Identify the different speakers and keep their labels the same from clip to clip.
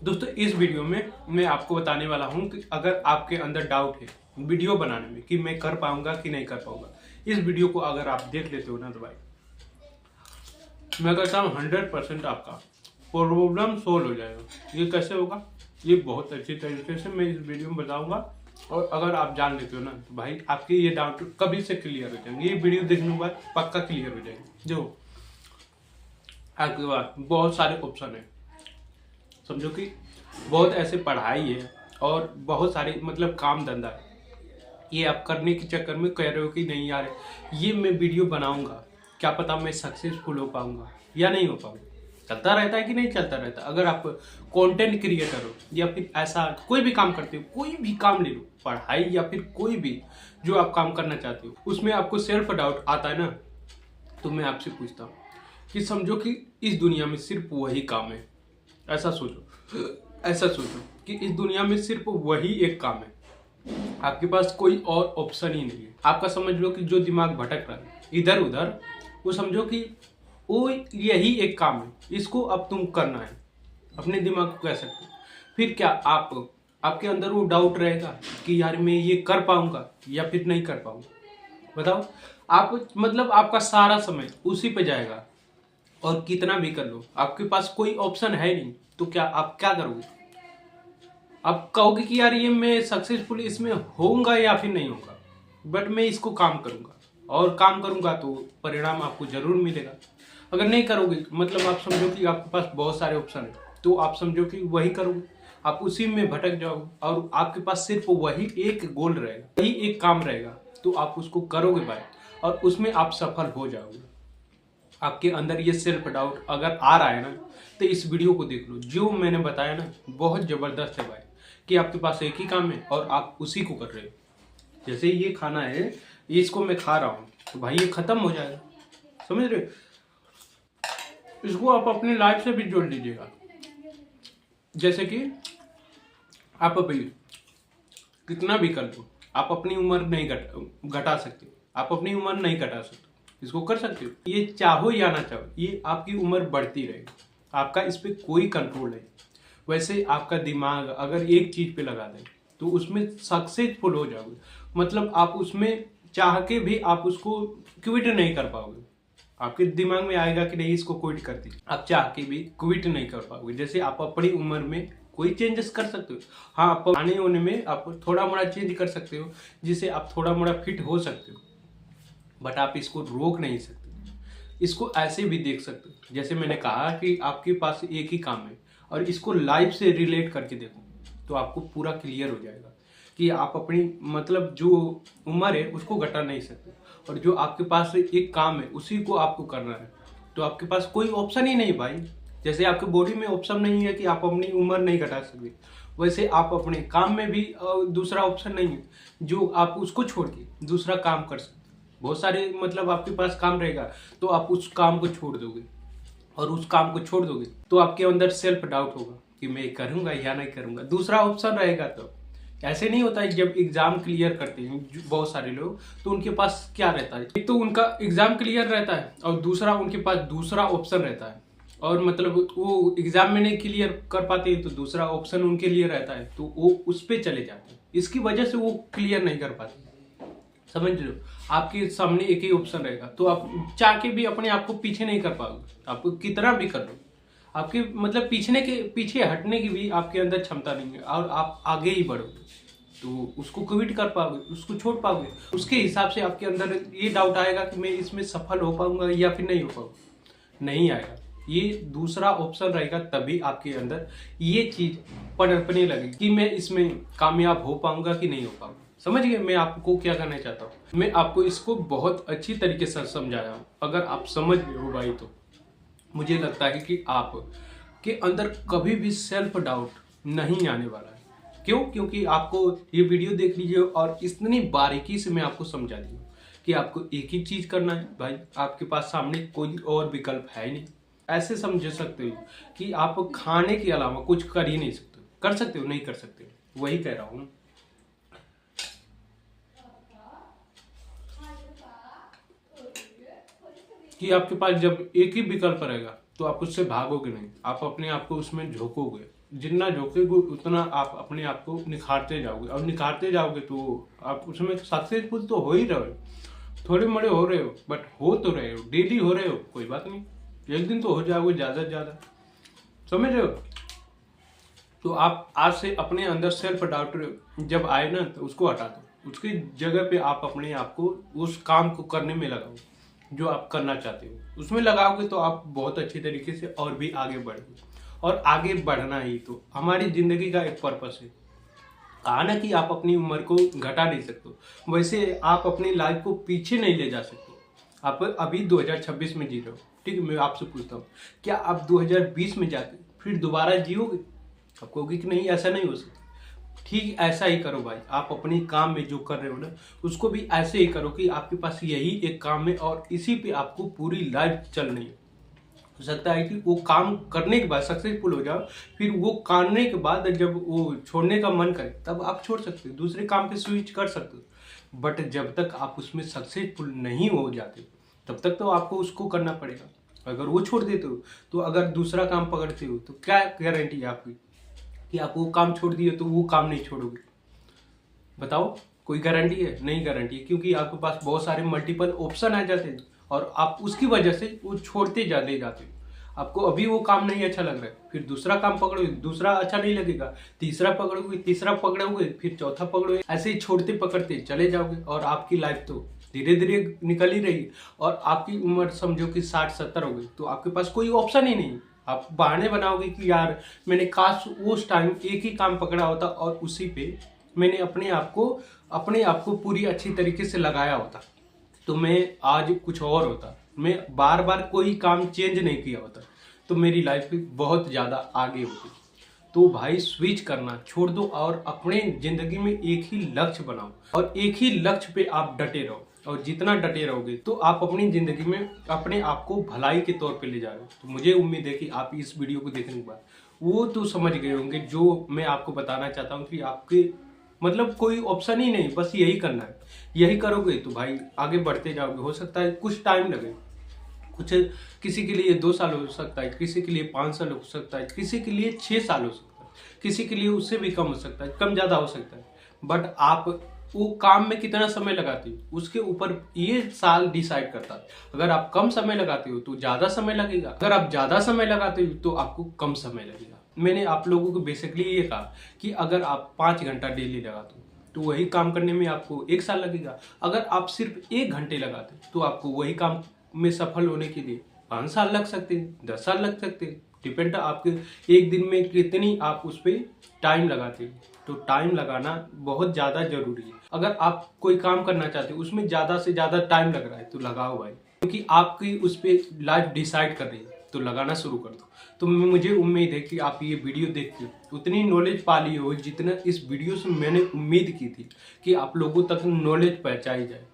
Speaker 1: दोस्तों इस वीडियो में मैं आपको बताने वाला हूं कि अगर आपके अंदर डाउट है वीडियो बनाने में कि मैं कर पाऊंगा कि नहीं कर पाऊंगा, इस वीडियो को अगर आप देख लेते हो ना तो भाई मैं कहता हूँ 100% आपका प्रॉब्लम सोल्व हो जाएगा। ये कैसे होगा, ये बहुत अच्छी तरीके से मैं इस वीडियो में बताऊंगा। और अगर आप जान लेते हो ना तो भाई आपके ये डाउट कभी से क्लियर हो जाएंगे। ये वीडियो देखने के बाद पक्का क्लियर हो जाएंगे। जो आपके पास बहुत सारे ऑप्शन है, समझो कि बहुत ऐसे पढ़ाई है और बहुत सारे मतलब काम धंधा है, ये आप करने के चक्कर में कह रहे हो कि नहीं यार ये मैं वीडियो बनाऊंगा, क्या पता मैं सक्सेसफुल हो पाऊंगा या नहीं हो पाऊंगा। चलता रहता है कि नहीं चलता रहता। अगर आप कंटेंट क्रिएटर हो या फिर ऐसा कोई भी काम करते हो, कोई भी काम ले लो, पढ़ाई या फिर कोई भी जो आप काम करना चाहते हो, उसमें आपको सेल्फ डाउट आता है ना, तो मैं आपसे पूछता हूँ कि समझो कि इस दुनिया में सिर्फ वही काम है। ऐसा सोचो, ऐसा सोचो कि इस दुनिया में सिर्फ वही एक काम है, आपके पास कोई और ऑप्शन ही नहीं है। आपका समझ लो कि जो दिमाग भटक रहा है इधर उधर, वो समझो कि वो यही एक काम है, इसको अब तुम करना है। अपने दिमाग को कह सकते हो। फिर क्या आप आपके अंदर वो डाउट रहेगा कि यार मैं ये कर पाऊंगा या फिर नहीं कर पाऊंगा। बताओ, आप मतलब आपका सारा समय उसी पे जाएगा और कितना भी कर लो आपके पास कोई ऑप्शन है नहीं, तो क्या आप क्या करोगे? आप कहोगे कि यार ये मैं सक्सेसफुल इसमें होऊंगा या फिर नहीं होगा, बट मैं इसको काम करूंगा और काम करूंगा तो परिणाम आपको जरूर मिलेगा। अगर नहीं करोगे मतलब आप समझो कि आपके पास बहुत सारे ऑप्शन है, तो आप समझो कि वही करोगे, आप उसी में भटक जाओगे और आपके पास सिर्फ वही एक गोल रहेगा, वही एक काम रहेगा, तो आप उसको करोगे भाई और उसमें आप सफल हो जाओगे। आपके अंदर ये सेल्फ डाउट अगर आ रहा है ना, तो इस वीडियो को देख लो। जो मैंने बताया ना बहुत जबरदस्त है भाई, कि आपके पास एक ही काम है और आप उसी को कर रहे हो। जैसे ये खाना है, ये इसको मैं खा रहा हूँ तो भाई ये खत्म हो जाएगा, समझ रहे हो? इसको आप अपनी लाइफ से भी जोड़ लीजिएगा। जैसे कि आप अभी कितना भी कर लो, आप अपनी उम्र नहीं घटा सकते, आप अपनी उम्र नहीं घटा सकते, इसको कर सकते हो। ये चाहो या ना चाहो, ये आपकी उम्र बढ़ती रहेगी, आपका इस पर कोई कंट्रोल नहीं। वैसे आपका दिमाग अगर एक चीज पे लगा दे तो उसमें सक्सेसफुल हो जाओगे। मतलब आप उसमें चाह के भी आप उसको क्विट नहीं कर पाओगे। आपके दिमाग में आएगा कि नहीं इसको क्विट कर दी, आप चाह के भी क्विट नहीं कर पाओगे। जैसे आप अपनी उम्र में कोई चेंजेस कर सकते हो, हाँ आप आने होने में आप थोड़ा मोड़ा चेंज कर सकते हो, जिससे आप थोड़ा मोड़ा फिट हो सकते हो, बट आप इसको रोक नहीं सकते। इसको ऐसे भी देख सकते हो, जैसे मैंने कहा कि आपके पास एक ही काम है और इसको लाइफ से रिलेट करके देखो तो आपको पूरा क्लियर हो जाएगा कि आप अपनी मतलब जो उम्र है उसको घटा नहीं सकते, और जो आपके पास एक काम है उसी को आपको करना है। तो आपके पास कोई ऑप्शन ही नहीं भाई। जैसे आपके बॉडी में ऑप्शन नहीं है कि आप अपनी उम्र नहीं घटा सकते, वैसे आप अपने काम में भी दूसरा ऑप्शन नहीं है जो आप उसको छोड़ के दूसरा काम कर सकते। बहुत सारे मतलब आपके पास काम रहेगा तो आप उस काम को छोड़ दोगे, और उस काम को छोड़ दोगे तो आपके अंदर सेल्फ डाउट होगा कि मैं करूंगा या नहीं करूंगा। दूसरा ऑप्शन रहेगा तो ऐसे नहीं होता है। जब एग्जाम क्लियर करते हैं बहुत सारे लोग, तो उनके पास क्या रहता है, एक तो उनका एग्जाम क्लियर रहता है और दूसरा उनके पास दूसरा ऑप्शन रहता है। और मतलब वो एग्जाम में नहीं क्लियर कर पाते तो दूसरा ऑप्शन उनके लिए रहता है, तो वो उस पर चले जाते हैं। इसकी वजह से वो क्लियर नहीं कर पाते। समझ लो, आपके सामने एक ही ऑप्शन रहेगा तो आप चाह के भी अपने आप को पीछे नहीं कर पाओगे। आपको कितना भी कर लो, आपके मतलब पीछे हटने की भी आपके अंदर क्षमता नहीं है, और आप आगे ही बढ़ोगे तो उसको क्विट कर पाओगे, उसको छोड़ पाओगे। उसके हिसाब से आपके अंदर ये डाउट आएगा कि मैं इसमें सफल हो पाऊंगा या फिर नहीं हो पाऊंगा। नहीं आएगा। ये दूसरा ऑप्शन रहेगा तभी आपके अंदर ये चीज पनपने लगेगी कि मैं इसमें कामयाब हो पाऊंगा कि नहीं हो पाऊंगा। समझ गए मैं आपको क्या करना चाहता हूँ? मैं आपको इसको बहुत अच्छी तरीके से समझाया हूँ। अगर आप समझ गए हो भाई तो मुझे लगता है कि आप के अंदर कभी भी सेल्फ डाउट नहीं आने वाला है। क्यों? क्योंकि आपको ये वीडियो देख लीजिए और इतनी बारीकी से मैं आपको समझा दी हूँ कि आपको एक ही चीज करना है भाई, आपके पास सामने कोई और विकल्प है ही नहीं। ऐसे समझ सकते हो कि आप खाने के अलावा कुछ कर ही नहीं सकते। कर सकते हो? नहीं कर सकते। वही कह रहा हूँ कि आपके पास जब एक ही विकल्प रहेगा तो आप उससे भागोगे नहीं, आप अपने आप को उसमें झोंकोगे। जितना झोंकोगे उतना आप अपने आप को निखारते जाओगे, और निखारते जाओगे तो आप उसमें सक्सेसफुल तो हो ही रहे हो, थोड़े मोड़े हो रहे हो, बट हो तो रहे हो, डेली हो रहे हो, कोई बात नहीं, एक दिन तो हो जाओगे ज़्यादा से ज़्यादा, समझ रहे हो। तो आप आज से अपने अंदर सेल्फ डाउट जब आए ना तो उसको हटा दो, उसकी जगह पे आप अपने आप को उस काम को करने में लगाओ जो आप करना चाहते हो, उसमें लगाओगे तो आप बहुत अच्छी तरीके से और भी आगे बढ़ोगे। और आगे बढ़ना ही तो हमारी जिंदगी का एक पर्पस है। कहा ना कि आप अपनी उम्र को घटा नहीं सकते, वैसे आप अपनी लाइफ को पीछे नहीं ले जा सकते। आप अभी 2026 में जी रहे हो, ठीक है, मैं आपसे पूछता हूँ, क्या आप 2020 में जाके फिर दोबारा जियोगे? आप कहोगे कि नहीं, ऐसा नहीं हो सकता। ठीक ऐसा ही करो भाई, आप अपनी काम में जो कर रहे हो ना उसको भी ऐसे ही करो कि आपके पास यही एक काम है और इसी पे आपको पूरी लाइफ चलनी है। हो सकता है कि वो काम करने के बाद सक्सेसफुल हो जाओ, फिर वो करने के बाद जब वो छोड़ने का मन करे तब आप छोड़ सकते हो, दूसरे काम पे स्विच कर सकते हो। बट जब तक आप उसमें सक्सेसफुल नहीं हो जाते तब तक तो आपको उसको करना पड़ेगा। अगर वो छोड़ देते हो तो अगर दूसरा काम पकड़ते हो तो क्या गारंटी है आपकी कि आप वो काम छोड़ दिए तो वो काम नहीं छोड़ोगे? बताओ, कोई गारंटी है? नहीं गारंटी है, क्योंकि आपके पास बहुत सारे मल्टीपल ऑप्शन आ जाते हैं और आप उसकी वजह से वो छोड़ते जाते जाते हो। आपको अभी वो काम नहीं अच्छा लग रहा है, फिर दूसरा काम पकड़ोगे, दूसरा अच्छा नहीं लगेगा, तीसरा पकड़ोगे, तीसरा पकड़ोगे, फिर चौथा पकड़ोगे, ऐसे ही छोड़ते पकड़ते चले जाओगे और आपकी लाइफ तो धीरे धीरे निकल ही रही है। और आपकी उम्र समझो कि 60-70 हो गई तो आपके पास कोई ऑप्शन ही नहीं। आप बहाने बनाओगे कि यार मैंने काश उस टाइम एक ही काम पकड़ा होता और उसी पे मैंने अपने आप को पूरी अच्छी तरीके से लगाया होता तो मैं आज कुछ और होता, मैं बार बार कोई काम चेंज नहीं किया होता तो मेरी लाइफ बहुत ज़्यादा आगे होती। तो भाई स्विच करना छोड़ दो और अपने ज़िंदगी में एक ही लक्ष्य बनाओ और एक ही लक्ष्य पे आप डटे रहो। और जितना डटे रहोगे तो आप अपनी ज़िंदगी में अपने आप को भलाई के तौर पे ले जा रहे हो। तो मुझे उम्मीद है कि आप इस वीडियो को देखने के बाद वो तो समझ गए होंगे जो मैं आपको बताना चाहता हूँ कि आपके मतलब कोई ऑप्शन ही नहीं, बस यही करना है। यही करोगे तो भाई आगे बढ़ते जाओगे। हो सकता है कुछ टाइम लगे, कुछ किसी के लिए 2 साल हो सकता है, किसी के लिए 5 साल हो सकता है, किसी के लिए 6 साल हो सकता है, किसी के लिए उससे भी कम हो सकता है, कम ज़्यादा हो सकता है। बट आप वो काम में कितना समय लगाते हो उसके ऊपर ये साल डिसाइड करता है। अगर आप कम समय लगाते हो तो ज़्यादा समय लगेगा, अगर आप ज़्यादा समय लगाते हो तो आपको कम समय लगेगा। मैंने आप लोगों को बेसिकली ये कहा कि अगर आप 5 घंटा डेली लगाते हो तो वही काम करने में आपको 1 साल लगेगा। अगर आप सिर्फ 1 घंटे लगाते हो तो आपको वही काम में सफल होने के लिए 5 साल लग सकते हैं, 10 साल लग सकते हैं। डिपेंड आपके एक दिन में कितनी आप उस पर टाइम लगाते हो। तो टाइम लगाना बहुत ज़्यादा जरूरी है। अगर आप कोई काम करना चाहते हो उसमें ज़्यादा से ज़्यादा टाइम लग रहा है तो लगाओ भाई, क्योंकि आपकी उस पर लाइफ डिसाइड कर रही है तो लगाना शुरू कर दो। तो मुझे उम्मीद है कि आप ये वीडियो देख के उतनी नॉलेज पा ली हो जितना इस वीडियो से मैंने उम्मीद की थी कि आप लोगों तक नॉलेज पहुँचाई जाए।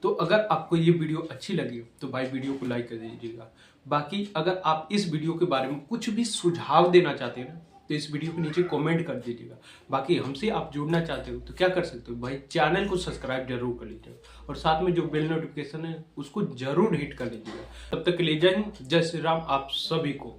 Speaker 1: तो अगर आपको ये वीडियो अच्छी लगी तो भाई वीडियो को लाइक कर दीजिएगा। बाकी अगर आप इस वीडियो के बारे में कुछ भी सुझाव देना चाहते हैं ना तो इस वीडियो के नीचे कमेंट कर दीजिएगा। बाकी हमसे आप जुड़ना चाहते हो तो क्या कर सकते हो भाई, चैनल को सब्सक्राइब जरूर कर लीजिएगा और साथ में जो बेल नोटिफिकेशन है उसको जरूर हिट कर लीजिएगा। तब तक के लिए जय हिंद, जय श्री राम आप सभी को।